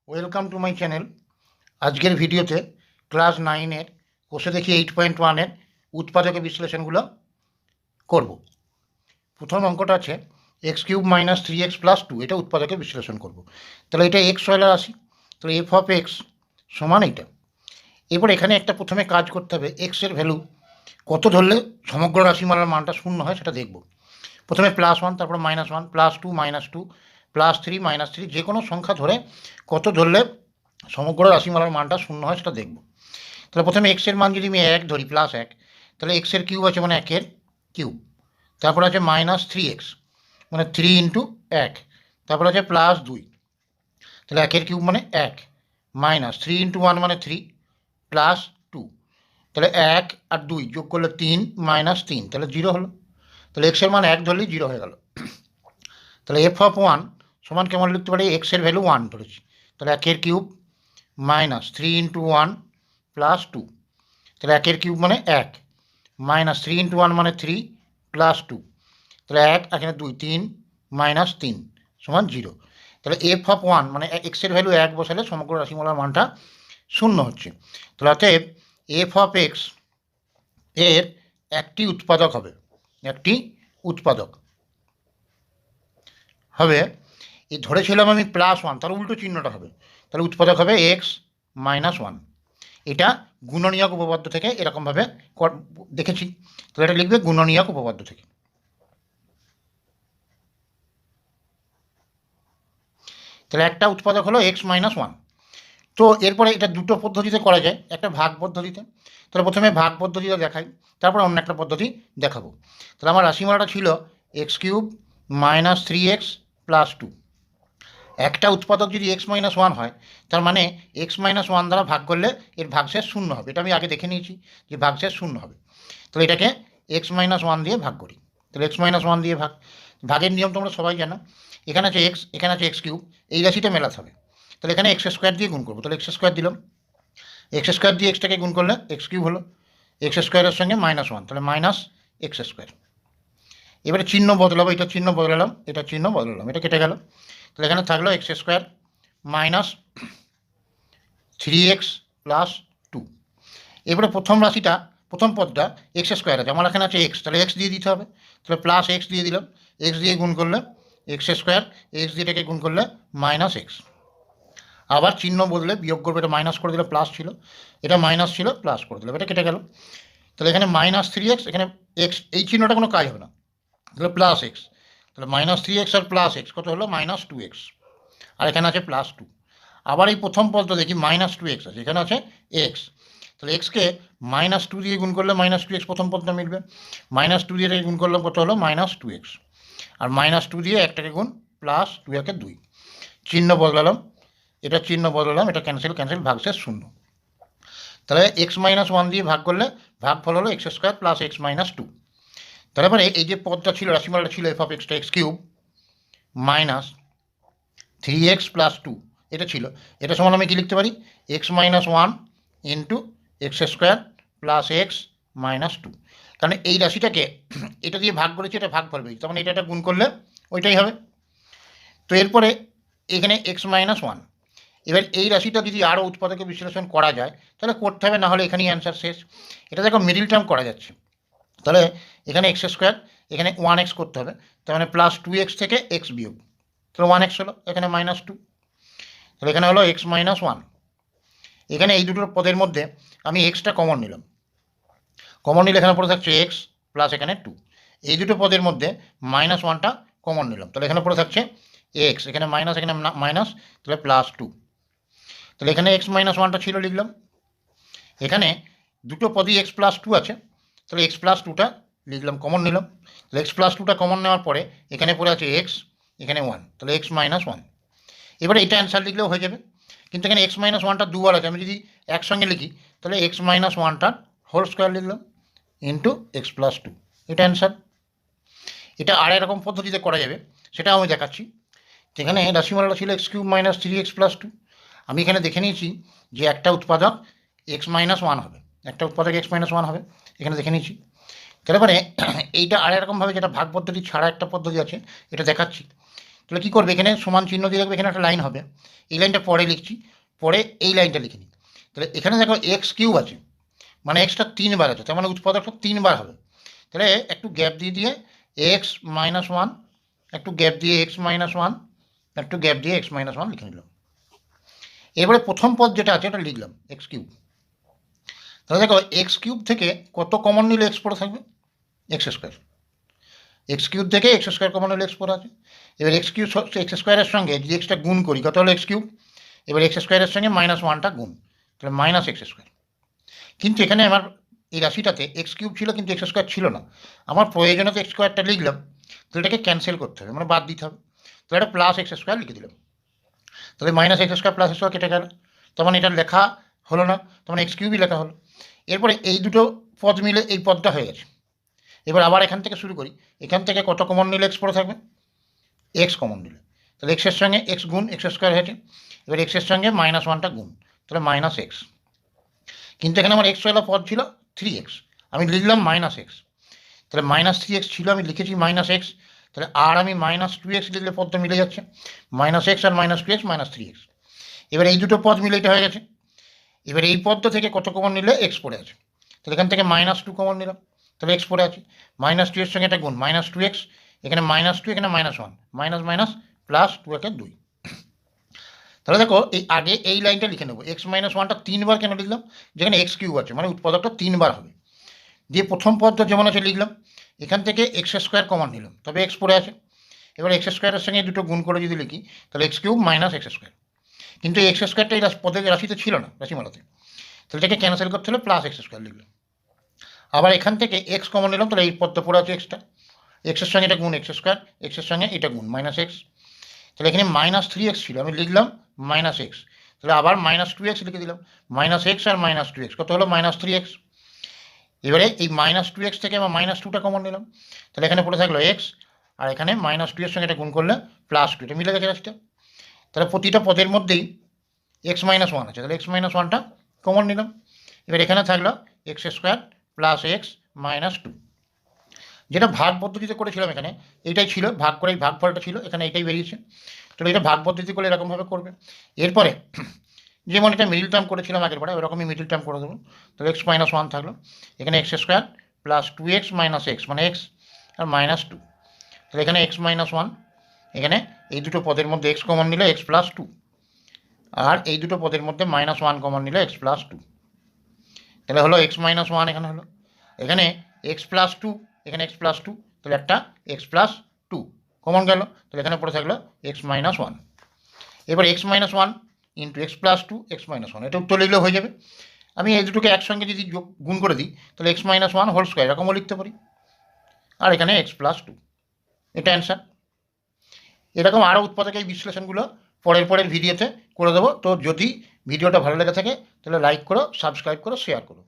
Welcome to my channel. আজকের ভিডিওতে class 9-এর কোষে দেখি 8.1-এর উৎপাদকের বিশ্লেষণগুলো করব। প্রথম অঙ্কটা আছে x³ - 3x+2, এটা উৎপাদকের বিশ্লেষণ করব। তাহলে এটা এক্স ওয়ালা রাশি, তাহলে এফ অফ এক্স সমান এইটা। এরপর এখানে একটা প্রথমে কাজ করতে হবে, এক্সের ভ্যালু কত ধরলে সমগ্র রাশিমালার মানটা শূন্য হয় সেটা দেখব। প্রথমে +1, তারপর -1, +2, -2, +3, -3, যে কোনো সংখ্যা ধরে কত ধরলে সমগ্র রাশিমালার মানটা শূন্য হয় সেটা দেখব। তাহলে প্রথমে এক্সের মান যদি আমি 1 ধরি, +1, তাহলে এক্সের কিউব আছে মানে 1-এর কিউব। তারপর আছে -3x মানে 3 × 1, তারপর আছে +2, তাহলে 1-এর কিউব মানে 1, -3 × 1 মানে 3, +2, তাহলে 1 আর 2 যোগ করলে 3, -3, তাহলে 0 হলো। তাহলে এক্সের মান 1 ধরলেই 0 হয়ে গেল। তাহলে এফ অফ 1 সমান কেমন লিখতে পারি, এক্সের ভ্যালু 1 ধরেছি, তাহলে 1-এর কিউব -3 × 1 +2, তাহলে 1-এর কিউব মানে 1, -3 × 1 মানে 3, +2, তাহলে 1 এখানে 2, 3, -3 সমান 0। তাহলে এফ অফ 1 মানে এক্সের ভ্যালু 1 বসালে সমগ্র রাশিমালার মানটা শূন্য হচ্ছে। তাহলে অতএব এফ অফ এক্স এর একটি উৎপাদক হবে, একটি উৎপাদক হবে। এই ধরেছিলাম আমি +1, তার উল্টো চিহ্নটা হবে, তাহলে উৎপাদক হবে x - 1। এটা গুণনীয়ক উপপাদ্য থেকে এরকমভাবে দেখেছি, তাহলে এটা লিখবে গুণনীয়ক উপপাদ্য থেকে। তাহলে একটা উৎপাদক হলো x - 1। তো এরপরে এটা দুটো পদ্ধতিতে করা যায়, একটা ভাগ পদ্ধতিতে। তাহলে প্রথমে ভাগ পদ্ধতিটা দেখাই, তারপর অন্য একটা পদ্ধতি দেখাবো। তাহলে আমার রাশিমালাটা ছিল x³ - 3x + 2। একটা উৎপাদক যদি x - 1 হয়, তার মানে x - 1 দ্বারা ভাগ করলে এর ভাগশেষ শূন্য হবে। এটা আমি আগে দেখে নিয়েছি যে ভাগশেষ শূন্য হবে। তাহলে এটাকে x - 1 দিয়ে ভাগ করি। তাহলে x - 1 দিয়ে ভাগের নিয়ম তোমরা সবাই জানো। এখানে আছে x, এখানে আছে x³, এই রাশিটা মেলাতে হবে। তাহলে এখানে x² দিয়ে গুণ করবো, তাহলে x² দিলাম, x² দিয়ে এক্সটাকে গুণ করলে x³ হলো, x² সঙ্গে -1, তাহলে -x²। এবারে চিহ্ন বদলাবো, এটা চিহ্ন বদলালাম, এটা চিহ্ন বদলালাম, এটা কেটে গেল। তাহলে এখানে থাকলো x² - 3x + 2। এবারে প্রথম রাশিটা, প্রথম পদটা x² আছে, আমার এখানে আছে x, তাহলে x দিয়ে দিতে হবে। তাহলে +x দিয়ে দিলাম, x দিয়ে গুণ করলে x², x দিয়ে এটাকে গুণ করলে -x। আবার চিহ্ন বদলে বিয়োগ করবে, এটা মাইনাস করে দিলে প্লাস ছিল, এটা মাইনাস ছিল প্লাস করে দিলাম, এটা কেটে গেল। তাহলে এখানে -3x, এখানে x, এই চিহ্নটা কোনো কাজ হবে না, তাহলে +x, তাহলে -3x আর +x কত হলো -2x, আর এখানে আছে +2। আবার এই প্রথম পদটা দেখি -2x আছে, এখানে আছে x, তাহলে এক্সকে -2 দিয়ে গুণ করলে -2x প্রথম পদটা মিলবে, -2 দিয়ে এটাকে গুণ করলে কত হলো -2x, আর -2 দিয়ে একটাকে গুণ +2 একে 2, চিহ্ন বদলালাম, এটা চিহ্ন বদলালাম, এটা ক্যান্সেল ক্যান্সেল, ভাগশেষ শূন্য। তাহলে x - 1 দিয়ে ভাগ করলে ভাগফল হলো x² + x - 2। তাহলে এবারে এই যে পদটা ছিল, রাশিমালাটা ছিল f of x, x³ - 3x + 2, এটা ছিল, এটা সমান আমি কি লিখতে পারি, x - 1 × x² + x - 2। কারণ এই রাশিটাকে এটা দিয়ে ভাগ করেছি, এটা ভাগফল পেয়েছি, তখন এটা গুণ করলে ওইটাই হবে। তো এরপরে এখানে x - 1, এবার এই রাশিটা যদি আরও উৎপাদকে বিশ্লেষণ করা যায় তাহলে করতে হবে, না হলে এখানেই অ্যান্সার শেষ। এটা দেখো মিডিল টার্ম করা যাচ্ছে, তাহলে এখানে x², এখানে 1x করতে হবে, তার মানে +2x থেকে x বিয়োগ, তাহলে 1x হলো, এখানে -2, তাহলে এখানে হলো x - 1। এখানে এই দুটোর পদের মধ্যে আমি এক্সটা কমন নিলাম, কমন নিলে এখানে পড়ে থাকছে x প্লাস এখানে 2, এই দুটো পদের মধ্যে -1টা কমন নিলাম, তাহলে এখানে পড়ে থাকছে x, এখানে মাইনাস, এখানে মাইনাস, তাহলে +2। তাহলে এখানে x - 1টা ছিল, লিখলাম। এখানে দুটো পদই x + 2 আছে, তাহলে x + 2টা লিখলাম, কমন নিলাম। তাহলে x + 2টা কমন নেওয়ার পরে এখানে পড়ে আছে x, এখানে 1, তাহলে x - 1। এবারে এটা অ্যান্সার লিখলেও হয়ে যাবে, কিন্তু এখানে x - 1টা দুবার আছে, আমি যদি একসঙ্গে লিখি তাহলে x - 1টার হোল স্কোয়ার লিখলাম ইন্টু x + 2, এটা অ্যান্সার। এটা আর এরকম পদ্ধতিতে করা যাবে, সেটা আমি দেখাচ্ছি। যেখানে রাশিমালাটা ছিল x³ - 3x + 2, আমি এখানে দেখে নিয়েছি যে একটা উৎপাদক x - 1 হবে, একটা উৎপাদক x - 1 হবে, এখানে দেখে নিয়েছি। তাহলে এইটা আর এরকমভাবে, যেটা ভাগ পদ্ধতি ছাড়া একটা পদ্ধতি আছে, এটা দেখাচ্ছি। তাহলে কী করবে, এখানে সমান চিহ্ন দিয়ে রাখবে, এখানে একটা লাইন হবে, এই লাইনটা পরে লিখছি, পরে এই লাইনটা লিখে নিই। তাহলে এখানে দেখো এক্স কিউব আছে, মানে এক্সটা 3 বার আছে, তার মানে উৎপাদকটা 3 বার হবে। তাহলে একটু গ্যাপ দিয়ে এক্স মাইনাস ওয়ান, একটু গ্যাপ দিয়ে এক্স মাইনাস ওয়ান, একটু গ্যাপ দিয়ে এক্স মাইনাস ওয়ান লিখে নিলাম। এবারে প্রথম পদ যেটা আছে ওটা লিখলাম এক্স কিউব। তাহলে দেখো এক্স কিউব থেকে কত কমন নিলে এক্স পড়ে থাকবে, এক্স স্কোয়ার। এক্স কিউব থেকে এক্স স্কোয়ার কমন নিলে এক্স পড়ে আছে। এবার এক্স কিউব এক্স স্কোয়ারের সঙ্গে যদি এক্সটা গুণ করি কত হলো এক্স কিউব, এবার এক্স স্কোয়ারের সঙ্গে মাইনাস ওয়ানটা গুণ, তাহলে মাইনাস এক্স স্কোয়ার। কিন্তু এখানে আমার এই রাশিটাতে এক্স কিউব ছিল কিন্তু এক্স স্কোয়ার ছিল না, আমার প্রয়োজনে তো এক্স স্কোয়ারটা লিখলাম, তাহলে এটাকে ক্যান্সেল করতে হবে, মানে বাদ দিতে হবে। তাহলে এটা প্লাস এক্স স্কোয়ার লিখে দিলাম। তাহলে minus x square plus square কেটে গেল, তখন এটা লেখা হলো না, তখন এক্স কিউবই লেখা হলো। এরপরে এই দুটো পদ মিলে এই পদটা হয়ে গেছে। এবার আবার এখান থেকে শুরু করি, এখান থেকে কত কমন নিলে এক্স পড়ে থাকবে, এক্স কমন নিলে, তাহলে এক্সের সঙ্গে এক্স গুণ এক্স স্কোয়ার হয়েছে, এবার এক্সের সঙ্গে মাইনাস ওয়ানটা গুণ, তাহলে মাইনাস এক্স। কিন্তু এখানে আমার এক্স ওয়ালা পদ ছিল 3x, আমি লিখলাম মাইনাস এক্স, তাহলে মাইনাস 3x ছিল, আমি লিখেছি মাইনাস এক্স, তাহলে আর আমি মাইনাস 2x লিখলে পদটা মিলে যাচ্ছে, মাইনাস এক্স আর মাইনাস 2x মাইনাস 3x। এবার এই দুটো পদ মিলে এটা হয়ে গেছে। এবার এই পদটা থেকে কত কমন নিলে এক্স পড়ে আছে, তাহলে এখান থেকে মাইনাস 2 কমন নিলাম, তাহলে এক্স পড়ে আছে, মাইনাস 2 এর সঙ্গে এটা গুণ, মাইনাস 2x, এখানে মাইনাস 2, এখানে মাইনাস 1, মাইনাস মাইনাস প্লাস 2 একে 2। তাহলে দেখো এই আগে এই লাইনটা লিখে নেবো, এক্স মাইনাস ওয়ানটা 3 বার কেন লিখলাম, যেখানে এক্স কিউব আছে মানে উৎপাদকটা 3 বার হবে। দিয়ে প্রথম পদটা যেমন আছে লিখলাম, এখান থেকে এক্স স্কোয়ার কমন নিলাম, তবে এক্স পড়ে আছে। এবার এক্স স্কোয়ারের সঙ্গে দুটো গুণ করে যদি লিখি, তাহলে x cube minus x square. কিন্তু এই এক্স স্কোয়ারটা এই পদের রাশিতে ছিল না, রাশিমালাতে, তাহলে এটাকে ক্যান্সেল করতে হলে প্লাস এক্স স্কোয়ার লিখলাম। আবার এখান থেকে এক্স কমন নিলাম, তাহলে এই পদটা পড়ে আছে এক্সটা, এক্সের সঙ্গে এটা গুণ এক্স স্কোয়ার, এক্সের সঙ্গে এটা গুণ মাইনাস এক্স, তাহলে এখানে মাইনাস 3x ছিল, আমি লিখলাম মাইনাস এক্স, তাহলে আবার মাইনাস 2x লিখে দিলাম, মাইনাস এক্স আর মাইনাস 2x কত হলো মাইনাস 3x। এবারে এই মাইনাস 2x থেকে আমার মাইনাস 2টা কমন নিলাম, তাহলে এখানে পড়ে থাকলো এক্স, আর এখানে মাইনাস 2 এর সঙ্গে এটা গুণ করলে প্লাস 2, এটা মিলে গেছে রাশিটা। তাহলে প্রতিটা পদের মধ্যেই এক্স মাইনাস ওয়ান আছে, তাহলে এক্স মাইনাস ওয়ানটা কমন নিলাম। এবার এখানে থাকলো x square plus x minus 2, যেটা ভাগ পদ্ধতিতে করেছিলাম এখানে এইটাই ছিল, ভাগ করেই ভাগফলটা ছিল, এখানে এটাই বেরিয়েছে। তাহলে এটা ভাগ পদ্ধতি করলে এরকমভাবে করবে। এরপরে যেমন এটা মিডিল টার্ম করেছিলাম আগের বারে, ওরকমই মিডিল টার্ম করে দেবো। তাহলে এক্স মাইনাস ওয়ান থাকলো, এখানে x square plus 2x minus x মানে এক্স, আর মাইনাস 2, তাহলে এখানে এক্স মাইনাস ওয়ান, এখানে এই দুটো পদের মধ্যে এক্স কমন নিলে এক্স প্লাস 2, আর এই দুটো পদের মধ্যে মাইনাস ওয়ান কমন নিলে এক্স প্লাস 2, তাহলে হলো এক্স মাইনাস ওয়ান, এখানে হলো এখানে এক্স প্লাস 2, এখানে এক্স প্লাস 2, তাহলে একটা এক্স প্লাস 2 কমন গেল, তাহলে এখানে পড়ে থাকলো এক্স মাইনাস ওয়ান। এবার x minus one into x plus 2 x minus one, এটা উত্তর লিখলেও হয়ে যাবে। আমি এই দুটোকে একসঙ্গে যদি গুণ করে দিই, তাহলে x minus one whole square এরকমও লিখতে পারি, আর এখানে এক্স প্লাস 2, এটা অ্যান্সার। এরকম আরও উৎপাদকের এই বিশ্লেষণগুলো পরের ভিডিওতে করে দেবো। তো যদি ভিডিওটা ভালো লেগে থাকে তাহলে লাইক করো, সাবস্ক্রাইব করো, শেয়ার করো।